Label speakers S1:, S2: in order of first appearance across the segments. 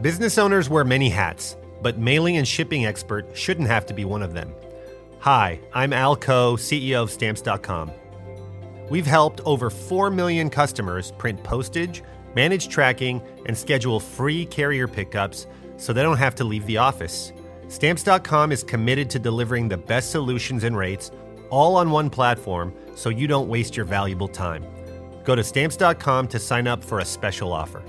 S1: Business owners wear many hats, but mailing and shipping expert shouldn't have to be one of them. Hi, I'm Al Coe, CEO of Stamps.com. We've helped over 4 million customers print postage, manage tracking, and schedule free carrier pickups so they don't have to leave the office. Stamps.com is committed to delivering the best solutions and rates all on one platform so you don't waste your valuable time. Go to Stamps.com to sign up for a special offer.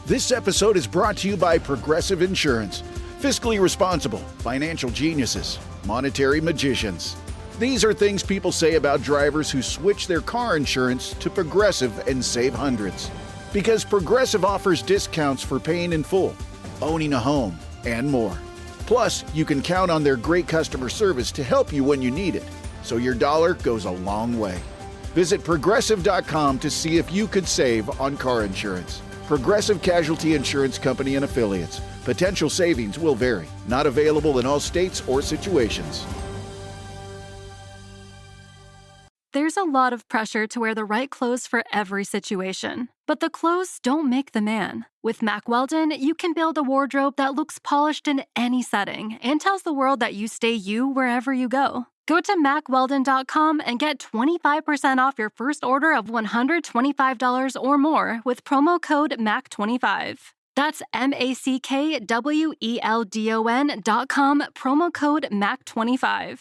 S2: This episode is brought to you by Progressive Insurance. Fiscally responsible, financial geniuses, monetary magicians. These are things people say about drivers who switch their car insurance to Progressive and save hundreds. Because Progressive offers discounts for paying in full, owning a home, and more. Plus, you can count on their great customer service to help you when you need it, so your dollar goes a long way. Visit Progressive.com to see if you could save on car insurance. Progressive Casualty Insurance Company and Affiliates. Potential savings will vary. Not available in all states or situations.
S3: There's a lot of pressure to wear the right clothes for every situation. But the clothes don't make the man. With Mack Weldon, you can build a wardrobe that looks polished in any setting and tells the world that you stay you wherever you go. Go to MackWeldon.com and get 25% off your first order of $125 or more with promo code MACK25. That's MackWeldon.com, promo code MACK25.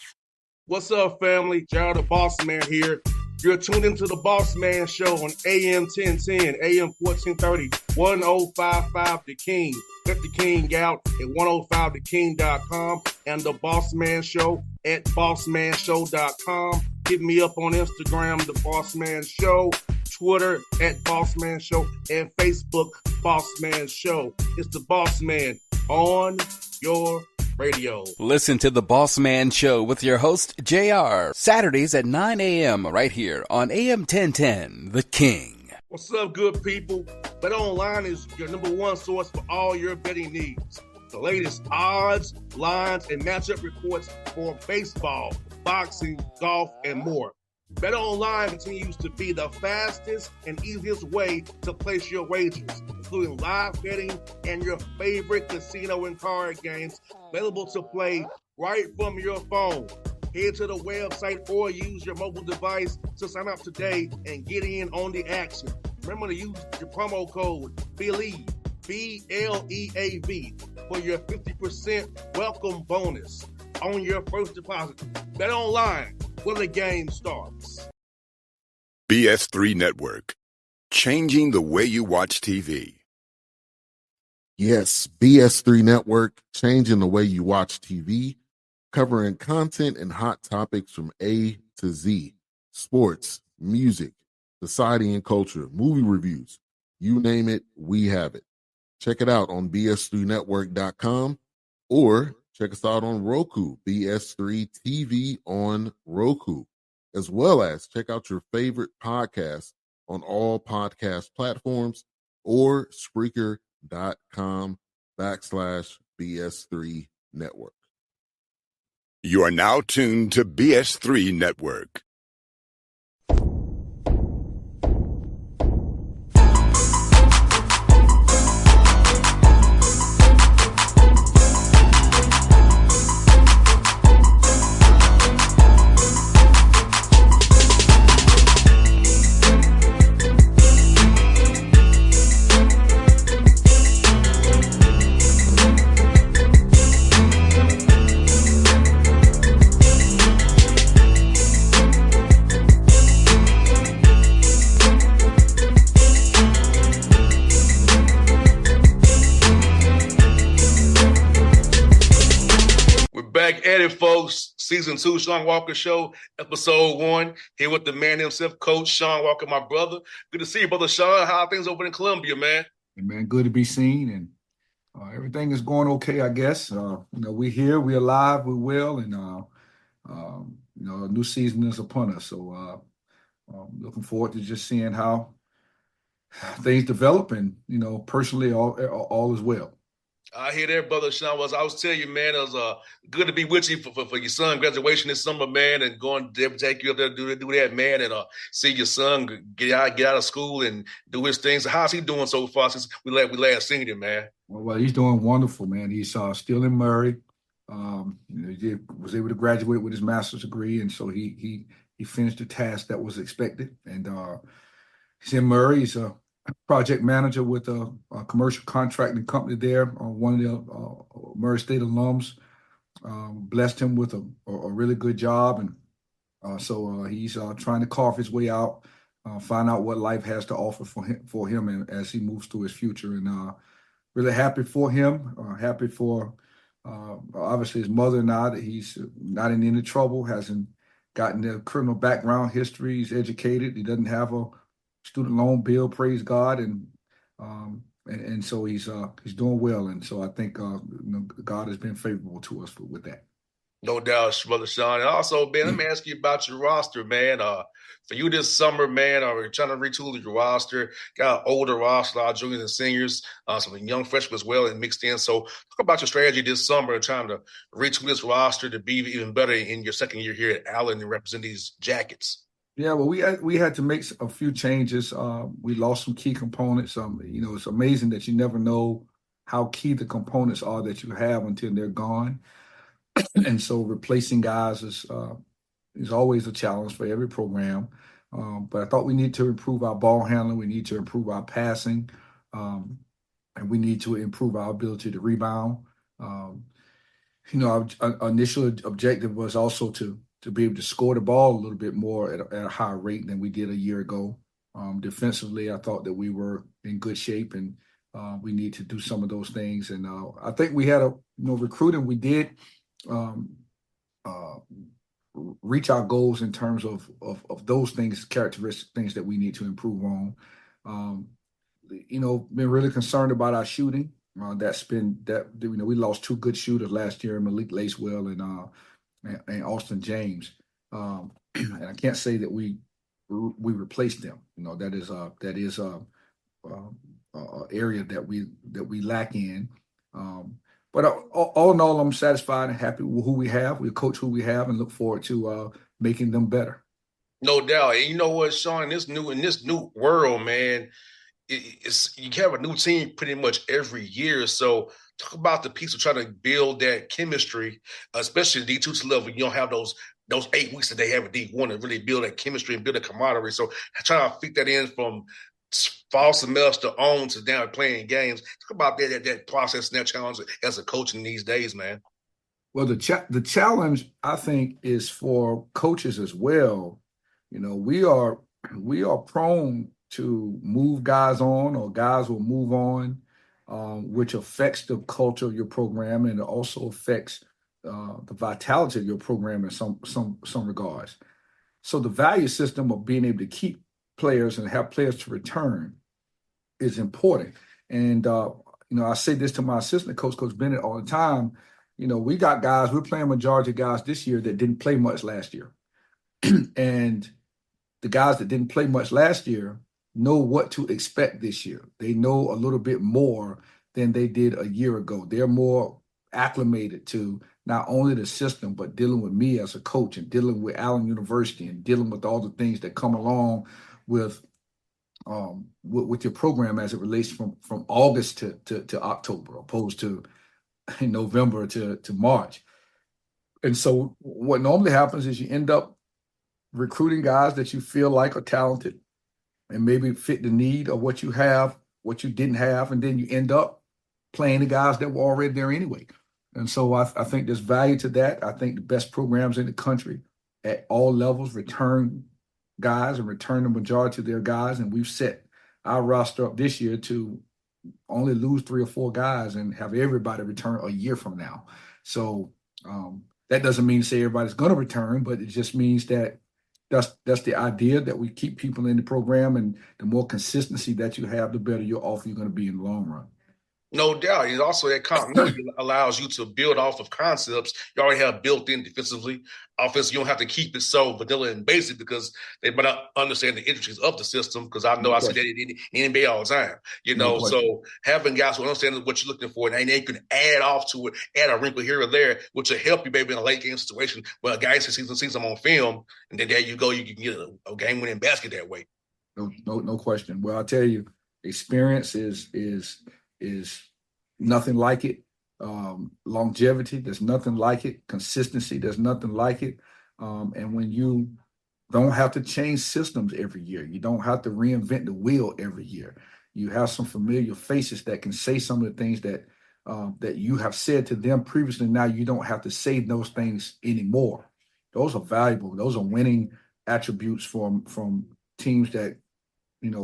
S4: What's up, family? Jared the Bossman here. You're tuned into the Bossman Show on AM 1010, AM 1430, 1055 The King. Let the King out at 105theking.com and the Bossman Show at bossmanshow.com. Hit me up on Instagram, The Bossman Show, Twitter at Bossman Show, and Facebook, Bossman Show. It's the Bossman on your radio.
S5: Listen to the Bossman Show with your host, JR, Saturdays at 9 a.m. right here on AM 1010, The King.
S4: What's up, good people? BetOnline is your number one source for all your betting needs. The latest odds, lines, and matchup reports for baseball, boxing, golf, and more. BetOnline continues to be the fastest and easiest way to place your wagers, including live betting and your favorite casino and card games available to play right from your phone. Head to the website or use your mobile device to sign up today and get in on the action. Remember to use your promo code BELIEVE, BLEAV, for your 50% welcome bonus on your first deposit. BetOnline, where the game starts.
S6: BS3 Network, changing the way you watch TV.
S7: Yes, BS3 Network, changing the way you watch TV, covering content and hot topics from A to Z, sports, music, society and culture, movie reviews, you name it, we have it. Check it out on bs3network.com or check us out on Roku, BS3 TV on Roku, as well as check out your favorite podcast on all podcast platforms or Spreaker.com/BS3 Network.
S6: You are now tuned to BS3 Network.
S4: Back at it, folks. Season 2, Shawn Walker Show, Episode 1. Here with the man himself, Coach Shawn Walker, my brother. Good to see you, Brother Shawn. How are things over in Columbia, man?
S8: Hey, man, good to be seen, and everything is going okay, I guess. We're here, we're alive, we're well, and a new season is upon us. So looking forward to just seeing how things develop, and personally, all is well.
S4: I hear that, brother Shawn. I was telling you, man, it was good to be with you for your son graduation this summer, man, and going to take you up there to do that, man, and see your son get out of school and do his things. How's he doing so far since we last seen him, man?
S8: Well, he's doing wonderful, man. He's still in Murray. Was able to graduate with his master's degree, and so he finished the task that was expected. And he's in Murray. He's a project manager with a commercial contracting company there. One of the Murray State alums blessed him with a really good job, and so he's trying to carve his way out, find out what life has to offer for him, and as he moves through his future. And really happy for him. Happy for obviously his mother and I that he's not in any trouble, hasn't gotten a criminal background history. He's educated. He doesn't have a student loan bill. Praise God, and so he's doing well. And so I think God has been favorable to us with that.
S4: No doubt, brother Shawn. And also, man, let me ask you about your roster, man. For you this summer, man, are trying to retool your roster? Got an older roster, a lot of juniors and seniors, some young freshmen as well, and mixed in. So, talk about your strategy this summer, trying to retool this roster to be even better in your second year here at Allen and represent these Jackets.
S8: Yeah, well, we had to make a few changes. We lost some key components. It's amazing that you never know how key the components are that you have until they're gone. And so replacing guys is always a challenge for every program. But I thought we need to improve our ball handling. We need to improve our passing. And we need to improve our ability to rebound. Our initial objective was also to be able to score the ball a little bit more at a higher rate than we did a year ago. Defensively, I thought that we were in good shape, and we need to do some of those things. And I think we had recruiting. We did reach our goals in terms of those things, characteristic things that we need to improve on. Been really concerned about our shooting. We lost two good shooters last year, Malik Lacewell and Austin James. And I can't say that we replaced them. That is a area that we lack in. But all in all, I'm satisfied and happy with who we have. We coach who we have and look forward to making them better.
S4: No doubt. And you know what, Shawn, in this new world, man, you have a new team pretty much every year. So talk about the piece of trying to build that chemistry, especially D2 level. You don't have those 8 weeks that they have at D1 to really build that chemistry and build a camaraderie. So trying to fit that in from fall semester on to down playing games. Talk about that process and that challenge as a coach in these days, man.
S8: Well, the challenge, I think, is for coaches as well. We are prone to move guys on, or guys will move on, which affects the culture of your program, and it also affects the vitality of your program in some regards. So the value system of being able to keep players and have players to return is important. And I say this to my assistant coach, Coach Bennett, all the time. We got guys, we're playing majority of guys this year that didn't play much last year. And the guys that didn't play much last year know what to expect this year. They know a little bit more than they did a year ago. They're more acclimated to not only the system, but dealing with me as a coach and dealing with Allen University and dealing with all the things that come along with your program as it relates from August to October, opposed to November to March. And so what normally happens is you end up recruiting guys that you feel like are talented and maybe fit the need of what you have, what you didn't have, and then you end up playing the guys that were already there anyway. And so I think there's value to that. I think the best programs in the country at all levels return guys and return the majority of their guys. And we've set our roster up this year to only lose 3 or 4 guys and have everybody return a year from now. So that doesn't mean to say everybody's going to return, but it just means that that's the idea, that we keep people in the program, and the more consistency that you have, the better your offer you're going to be in the long run.
S4: No doubt. And also that continuity allows you to build off of concepts you already have built in defensively. Offense, you don't have to keep it so vanilla and basic because they might not understand the intricacies of the system. Because I know
S8: No
S4: I see
S8: question.
S4: that in NBA all the time.
S8: No question.
S4: So having guys who understand what you're looking for and they can add off to it, add a wrinkle here or there, which will help you maybe in a late game situation where a guy sees them on film, and then there you go, you can get a game winning basket that way.
S8: No question. Well, I'll tell you, experience is nothing like it. Longevity, there's nothing like it. Consistency, there's nothing like it. And when you don't have to change systems every year, you don't have to reinvent the wheel every year. You have some familiar faces that can say some of the things that that you have said to them previously. Now you don't have to say those things anymore. Those are valuable. Those are winning attributes from teams that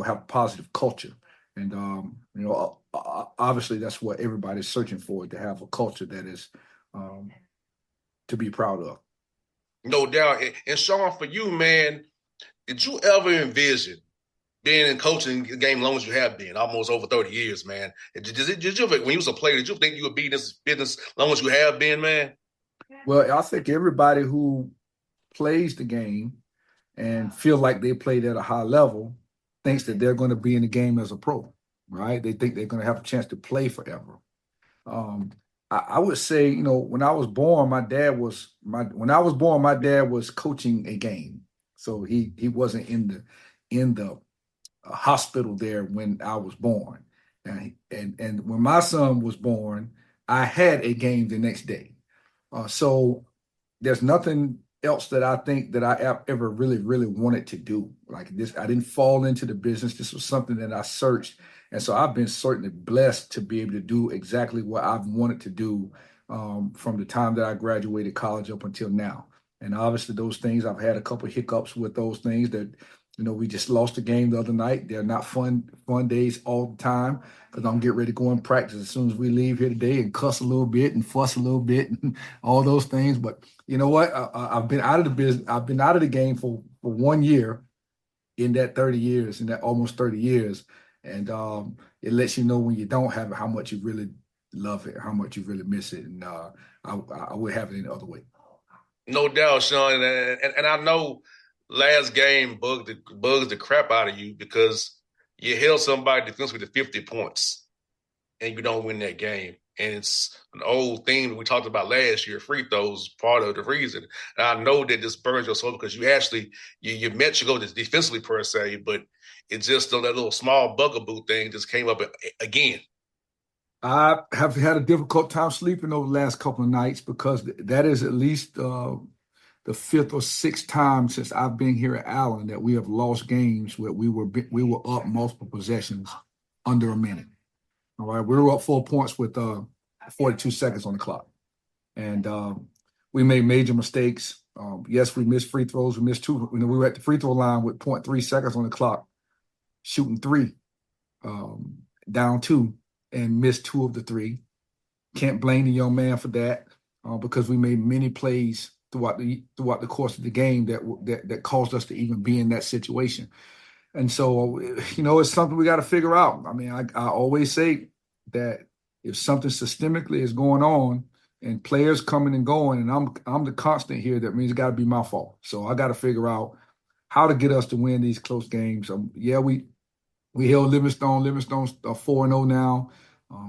S8: have positive culture. And obviously that's what everybody's searching for, to have a culture that is to be proud of.
S4: No doubt. And Shawn, for you, man, did you ever envision being in coaching the game as long as you have been, almost over 30 years, man? Did you ever, when you was a player, did you think you would be in this business as long as you have been, man?
S8: Well, I think everybody who plays the game and feel like they played at a high level thinks that they're going to be in the game as a pro, right? They think they're going to have a chance to play forever. I would say, when I was born, my dad was coaching a game, so he wasn't in the hospital there when I was born, and when my son was born, I had a game the next day. So there's nothing else that I think that I ever really, really wanted to do. Like this, I didn't fall into the business. This was something that I searched. And so I've been certainly blessed to be able to do exactly what I've wanted to do from the time that I graduated college up until now. And obviously those things, I've had a couple of hiccups with those things that, we just lost the game the other night. They're not fun days all the time, because I'm getting ready to go in practice as soon as we leave here today and cuss a little bit and fuss a little bit and all those things. But you know what? I've been out of the business. I've been out of the game for 1 year in that almost 30 years. And it lets you know when you don't have it, how much you really love it, how much you really miss it. And I would have it any other way.
S4: No doubt, Shawn. And I know last game bugs the crap out of you because you held somebody defensively to 50 points and you don't win that game. And it's an old theme that we talked about last year. Free throws part of the reason. And I know that this burns your soul because you actually you met your goal defensively per se, but it's just that little small bugaboo thing just came up again.
S8: I have had a difficult time sleeping over the last couple of nights because that is at least the fifth or sixth time since I've been here at Allen that we have lost games where we were up multiple possessions under a minute. All right, we were up 4 points with 42 seconds on the clock, and we made major mistakes. Yes, we missed free throws. We missed two. We were at the free throw line with 0.3 seconds on the clock, shooting three, down two, and missed two of the three. Can't blame the young man for that because we made many plays throughout the course of the game that caused us to even be in that situation. And so, it's something we got to figure out. I mean, I always say that if something systemically is going on and players coming and going, and I'm the constant here, that means it got to be my fault. So I got to figure out how to get us to win these close games. We held Livingstone. Livingstone's 4-0 now.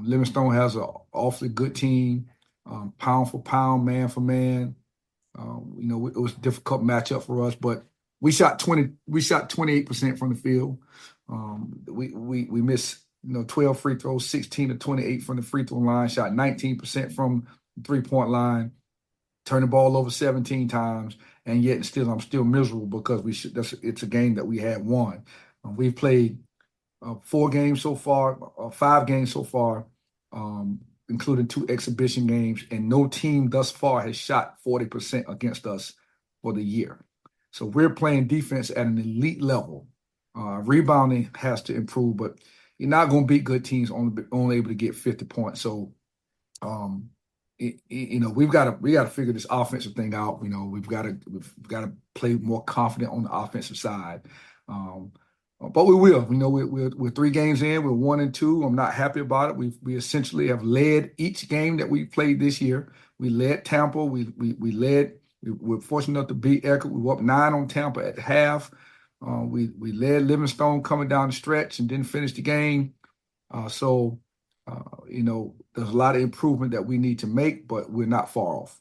S8: Livingstone has an awfully good team, pound for pound, man for man. It was a difficult matchup for us, but we shot 28% from the field. We missed 12 free throws, 16 to 28 from the free throw line, shot 19% from the 3-point line, turned the ball over 17 times, and yet I'm still miserable because it's a game that we had won. We've played 5 games so far, including 2 exhibition games, and no team thus far has shot 40% against us for the year. So we're playing defense at an elite level. Rebounding has to improve, but you're not going to beat good teams only able to get 50 points. So, we've got to figure this offensive thing out. We've got to play more confident on the offensive side. But we will. We're 3 games in. We're 1-2. I'm not happy about it. We essentially have led each game that we played this year. We led Tampa. We led. We're fortunate enough to beat Eckerd. We were up 9 on Tampa at half. We led Livingstone coming down the stretch and didn't finish the game. There's a lot of improvement that we need to make, but we're not far off.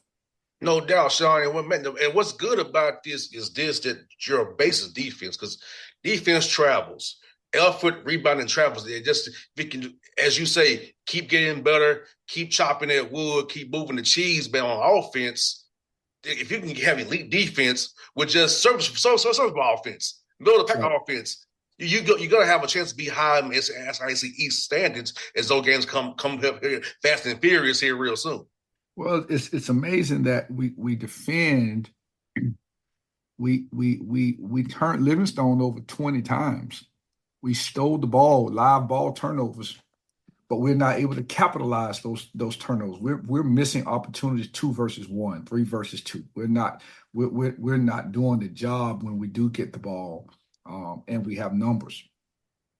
S4: No doubt, Shawn. And what's good about this is that you're a basis defense, because defense travels. Effort, rebounding travels. They just, we can, as you say, keep getting better, keep chopping that wood, keep moving the cheese. But on offense, if you can have elite defense with just service offense, middle of the pack offense, you're going to have a chance to be high as I see East standards as those games come here fast and furious here real soon.
S8: Well, it's amazing that we defend. We turned Livingstone over 20 times. We stole the ball, live ball turnovers, but we're not able to capitalize those turnovers. We're missing opportunities 2 versus 1, 3 versus 2. We're not doing the job when we do get the ball, and we have numbers.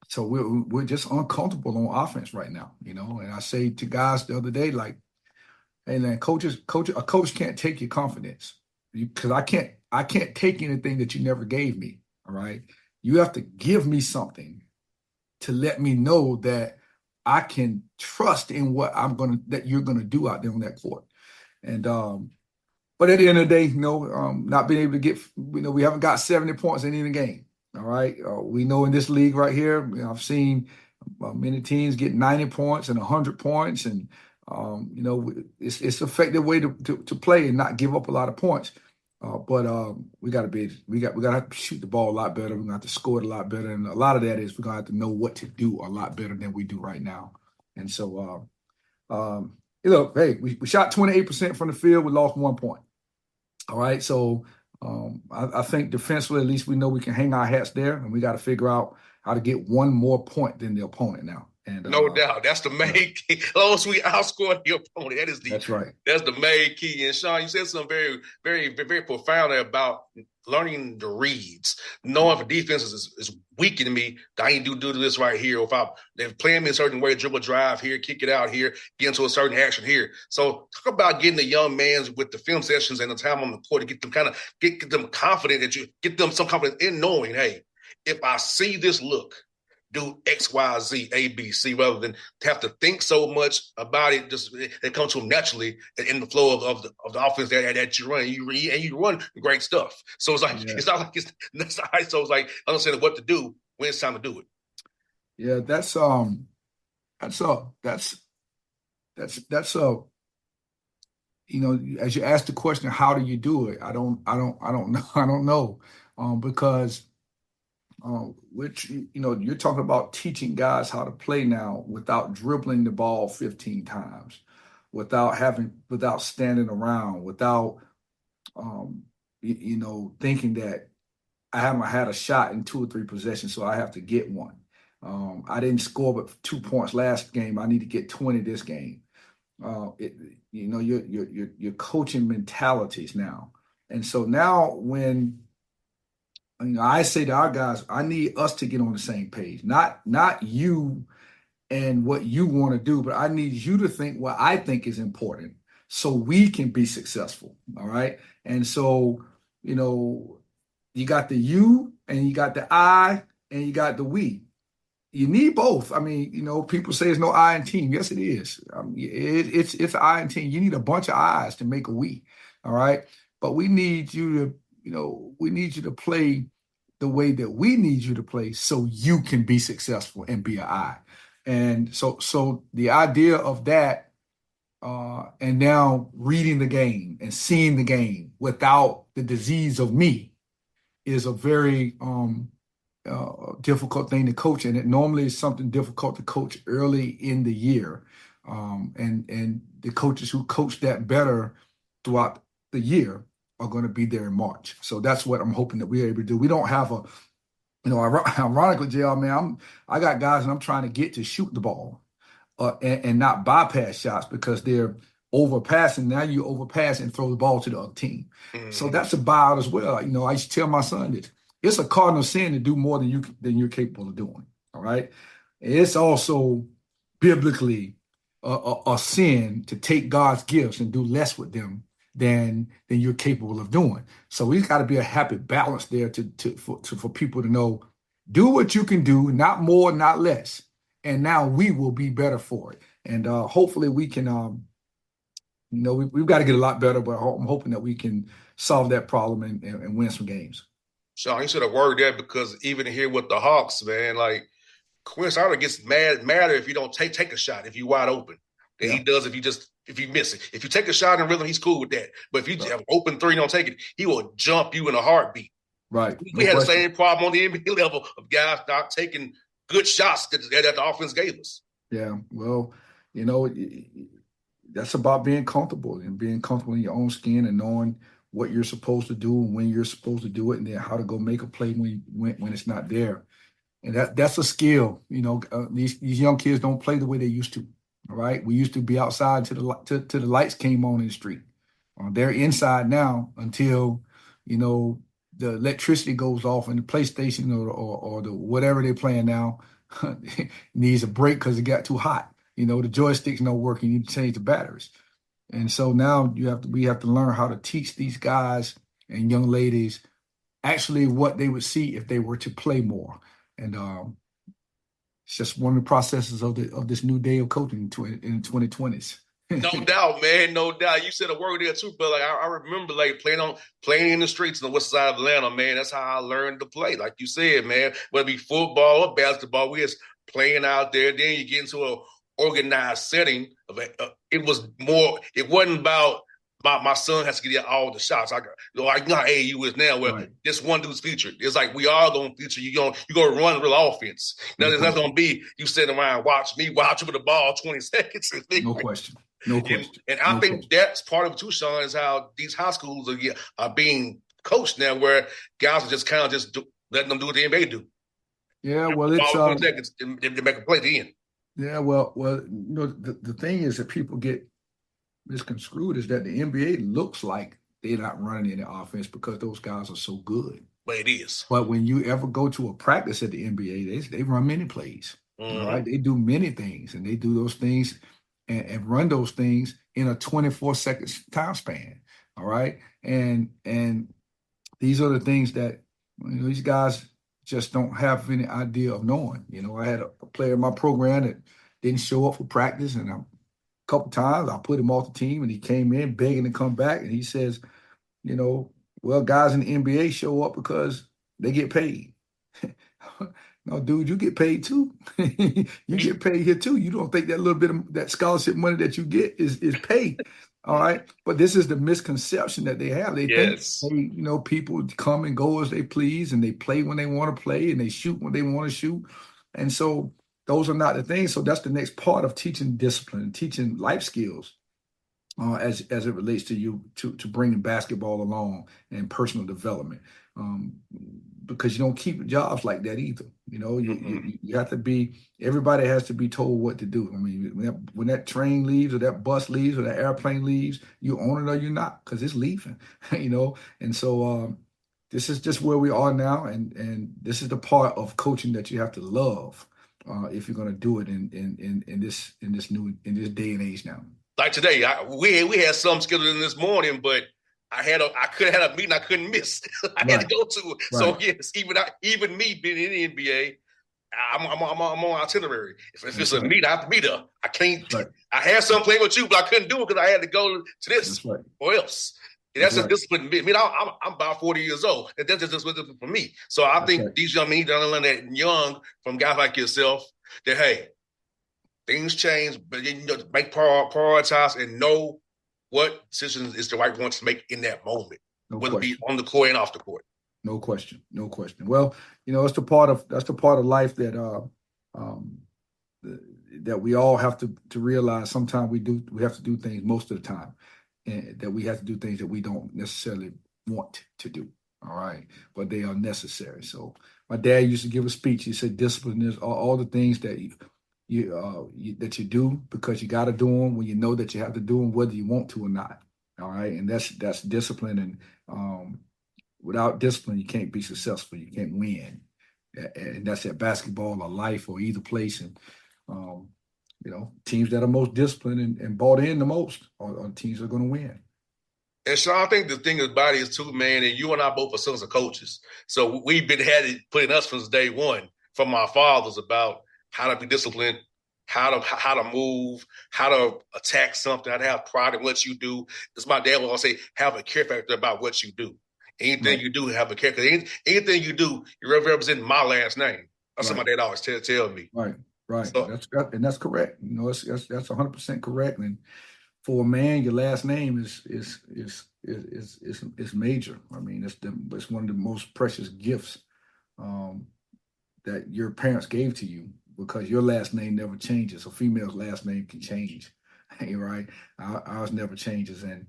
S8: So we're just uncomfortable on offense right now, And I say to guys the other day, like, hey man, a coach can't take your confidence, because I can't take anything that you never gave me. All right. You have to give me something to let me know that I can trust in what that you're gonna do out there on that court. And but at the end of the day, not being able to get, we haven't got 70 points in any game. All right. We know in this league right here, I've seen many teams get 90 points and 100 points, and it's an effective way to play and not give up a lot of points. But we got to have to shoot the ball a lot better. We're gonna have to score it a lot better, and a lot of that is we're gonna have to know what to do a lot better than we do right now. And so, hey, we shot 28% from the field. We lost 1 point. All right, so I think defensively, at least we know we can hang our hats there, and we got to figure out how to get 1 more point than the opponent now. And,
S4: no doubt. That's the main key. As long as we outscore the opponent, that's right. That's the main key. And Shawn, you said something very, very, very profound about learning the reads. Knowing if a defense is weakening me, I need to do this right here. Or if they're playing me a certain way, dribble drive here, kick it out here, get into a certain action here. So talk about getting the young man with the film sessions and the time on the court to get them get them confident, that you get them some confidence in knowing, hey, if I see this look, do X, Y, Z, A, B, C, rather than have to think so much about it. Just it comes to them naturally in the flow of the offense that you run. You run great stuff. So it's like it's not like so it's like understanding what to do when it's time to do it.
S8: Yeah, that's as you ask the question, how do you do it? I don't know, because. Which, you're talking about teaching guys how to play now without dribbling the ball 15 times, without standing around, without, thinking that I haven't had a shot in 2 or 3 possessions, so I have to get one. I didn't score but 2 points last game. I need to get 20 this game. You're coaching mentalities now. And so now when I say to our guys, I need us to get on the same page, not you and what you want to do, but I need you to think what I think is important so we can be successful. All right. And so, you got the you and you got the I and you got the we. You need both. I mean, people say there's no I in team. Yes, it is. It's I in team. You need a bunch of I's to make a we. All right. But we need you to play the way that we need you to play so you can be successful and be an I. And so the idea of that, and now reading the game and seeing the game without the disease of me is a very difficult thing to coach. And it normally is something difficult to coach early in the year. And the coaches who coach that better throughout the year are going to be there in March. So that's what I'm hoping that we're able to do. We don't have ironically, JR, man, I got guys and I'm trying to get to shoot the ball and not bypass shots because they're overpassing. Now you overpass and throw the ball to the other team. Mm-hmm. So that's a buyout as well. I used to tell my son that it's a cardinal sin to do more than you're capable of doing. All right. It's also biblically a sin to take God's gifts and do less with them than you're capable of doing. So we've got to be a happy balance there for people to know, do what you can do, not more, not less. And now we will be better for it. And hopefully we can, we've got to get a lot better, but I'm hoping that we can solve that problem and win some games.
S4: Shawn, you should have worded that, because even here with the Hawks, man, like Quinn Snyder gets madder if you don't take a shot, if you're wide open, than he does if you miss it. If you take a shot in rhythm, he's cool with that. But if you have open three and don't take it, he will jump you in a heartbeat.
S8: Right.
S4: We had the same problem on the NBA level of guys not taking good shots that the offense gave us.
S8: Yeah, well, that's about being comfortable and being comfortable in your own skin and knowing what you're supposed to do and when you're supposed to do it, and then how to go make a play when it's not there. And that's a skill. These young kids don't play the way they used to. All right, we used to be outside till the lights came on in the street. They're inside now until the electricity goes off and the PlayStation or the whatever they're playing now needs a break because it got too hot. The joystick's not working. You need to change the batteries. And so now we have to learn how to teach these guys and young ladies actually what they would see if they were to play more. And it's just one of the processes of this new day of coaching in the 2020s.
S4: No doubt, man. No doubt. You said a word there too, but I remember playing in the streets on the west side of Atlanta, man. That's how I learned to play. Like you said, man, whether it be football or basketball, we was playing out there. Then you get into an organized setting. It wasn't about my son has to get all the shots. Like how AAU is now, where this one dude's featured. It's like we all gonna feature. You gonna run real offense. Now there's not gonna be you sitting around watch me watch with the ball 20 seconds.
S8: No question. No question.
S4: And I think that's part of it too, Shawn, is how these high schools are being coached now, where guys are just letting them do what the NBA do.
S8: Yeah, well, it's
S4: 20 seconds to make a play at the end.
S8: Yeah, well, the thing is that people get misconstrued is that the NBA looks like they're not running any offense because those guys are so good.
S4: But it is.
S8: But when you ever go to a practice at the NBA, they run many plays. Mm-hmm. All right, they do many things, and they do those things and run those things in a 24-second time span. All right, and these are the things that these guys just don't have any idea of knowing. I had a player in my program that didn't show up for practice, and a couple times I put him off the team, and he came in begging to come back, and he says, well, guys in the NBA show up because they get paid. No, dude, you get paid too. You get paid here too. You don't think that little bit of that scholarship money that you get is paid. All right. But this is the misconception that they have. They think people come and go as they please, and they play when they want to play, and they shoot when they want to shoot. And so those are not the things. So that's the next part of teaching discipline, teaching life skills as it relates to bringing basketball along and personal development. Because you don't keep jobs like that either. You have to be, everybody has to be told what to do. I mean, when that train leaves or that bus leaves or that airplane leaves, you own it or you're not, because it's leaving, And so this is just where we are now. And this is the part of coaching that you have to love if you're going to do it in this day and age now.
S4: Like today, we had some scheduled in this morning, but I could have had a meeting I couldn't miss. I had to go to it. Right. So yes, even me being in the NBA, I'm on itinerary. If it's a meet, I have to be there. I can't. Right. I had some playing with you, but I couldn't do it because I had to go to this or else. And that's a discipline. I mean, I'm about 40 years old, and that's just discipline for me. So I think these young men don't learn that young from guys like yourself that hey, things change, but make prioritize and know what decision is the right one to make in that moment, whether it be on the court and off the court.
S8: No question. Well, that's the part of life that that we all have to realize. Sometimes we have to do things most of the time, and that we have to do things that we don't necessarily want to do. All right, but they are necessary. So my dad used to give a speech. He said, "Discipline is all the things that you do because you got to do them when you know that you have to do them, whether you want to or not." All right, and that's discipline. And without discipline, you can't be successful. You can't win. And that's at basketball or life or either place. And, teams that are most disciplined and bought in the most are teams that are going to win.
S4: And Shawn, I think the thing about it is too, man, and you and I both are sons of coaches. So we've been had it put in us since day one from our fathers about how to be disciplined, how to move, how to attack something, how to have pride in what you do. As my dad would always say, have a care factor about what you do. Anything you do, have a care. Anything you do, you're representing my last name. That's what my dad always tell me.
S8: Right.
S4: So,
S8: that's correct. That's 100% correct. And for a man, your last name is major. I mean, it's one of the most precious gifts that your parents gave to you, because your last name never changes. A female's last name can change, right? Ours never changes, and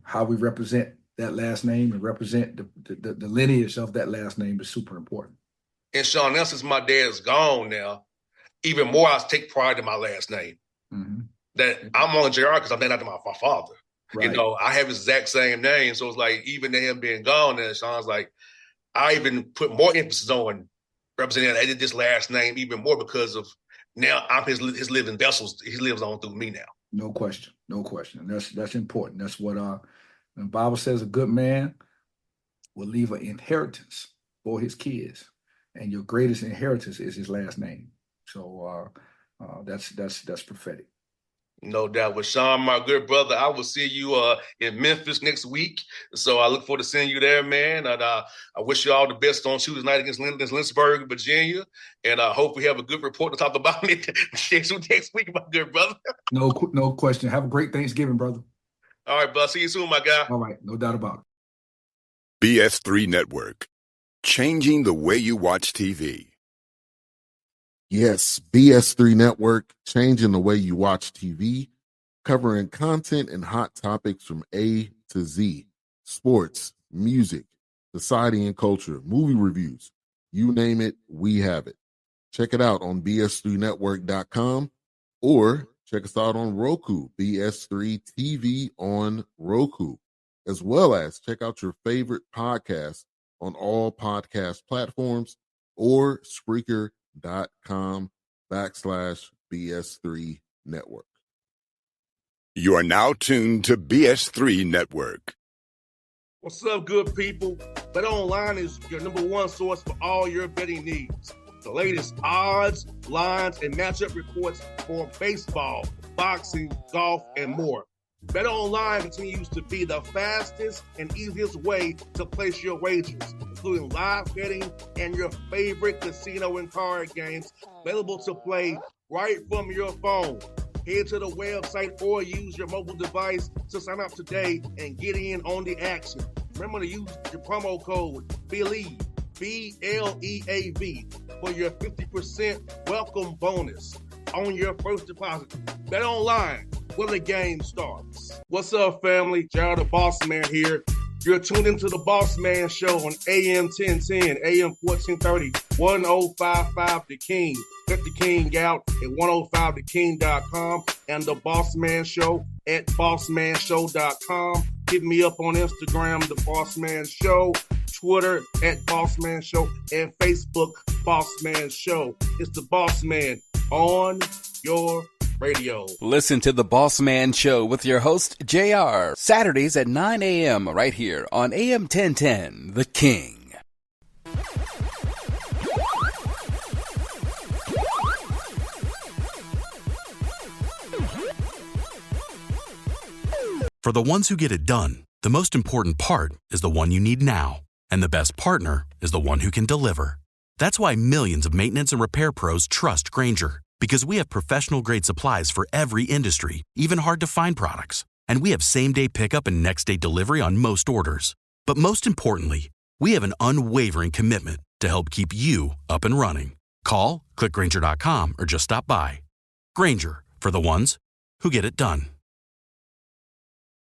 S8: how we represent that last name and represent the lineage of that last name is super important.
S4: And Shawn, now since my dad is gone now, even more I take pride in my last name.
S8: Mm-hmm.
S4: That I'm on JR because I'm named after my father.
S8: Right.
S4: I have his exact same name. So it's like, even him being gone there, Shawn's like, I even put more emphasis on representing this last name even more, because of now I'm his living vessels. He lives on through me now.
S8: No question. That's important. That's what the Bible says, a good man will leave an inheritance for his kids, and your greatest inheritance is his last name. So that's prophetic.
S4: No doubt. With Shawn, my good brother, I will see you in Memphis next week. So I look forward to seeing you there, man. And I wish you all the best on Tuesday night against Lynchburg, Virginia. And I hope we have a good report to talk about it next week, my good brother.
S8: No question. Have a great Thanksgiving, brother.
S4: All right, bud. See you soon, my guy.
S8: All right. No doubt about it.
S6: BS3 Network. Changing the way you watch TV.
S7: Yes, BS3 Network, changing the way you watch TV, covering content and hot topics from A to Z, sports, music, society and culture, movie reviews, you name it, we have it. Check it out on bs3network.com or check us out on Roku, BS3 TV on Roku, as well as check out your favorite podcast on all podcast platforms or Spreaker.com/BS3 Network.
S6: You are now tuned to BS3 Network.
S4: What's up, good people? Bet Online is your number one source for all your betting needs. The latest odds, lines, and matchup reports for baseball, boxing, golf, and more. Bet Online continues to be the fastest and easiest way to place your wagers, including live betting and your favorite casino and card games available to play right from your phone. Head to the website or use your mobile device to sign up today and get in on the action. Remember to use your promo code BELIEVE, BLEAV, for your 50% welcome bonus on your first deposit. Bet Online, where the game starts. What's up, family? JR the Bossman here. You're tuned into the Bossman Show on AM 1010, AM 1430, 1055 The King. Check The King out at 105theking.com and the Bossman Show at bossmanshow.com. Hit me up on Instagram, The Bossman Show, Twitter at Bossman Show, and Facebook, Bossman Show. It's the Bossman on your radio.
S5: Listen to The Bossman Show with your host, JR, Saturdays at 9 a.m. right here on AM 1010, The King.
S9: For the ones who get it done, the most important part is the one you need now. And the best partner is the one who can deliver. That's why millions of maintenance and repair pros trust Grainger. Because we have professional-grade supplies for every industry, even hard-to-find products. And we have same-day pickup and next-day delivery on most orders. But most importantly, we have an unwavering commitment to help keep you up and running. Call, click Grainger.com, or just stop by. Grainger, for the ones who get it done.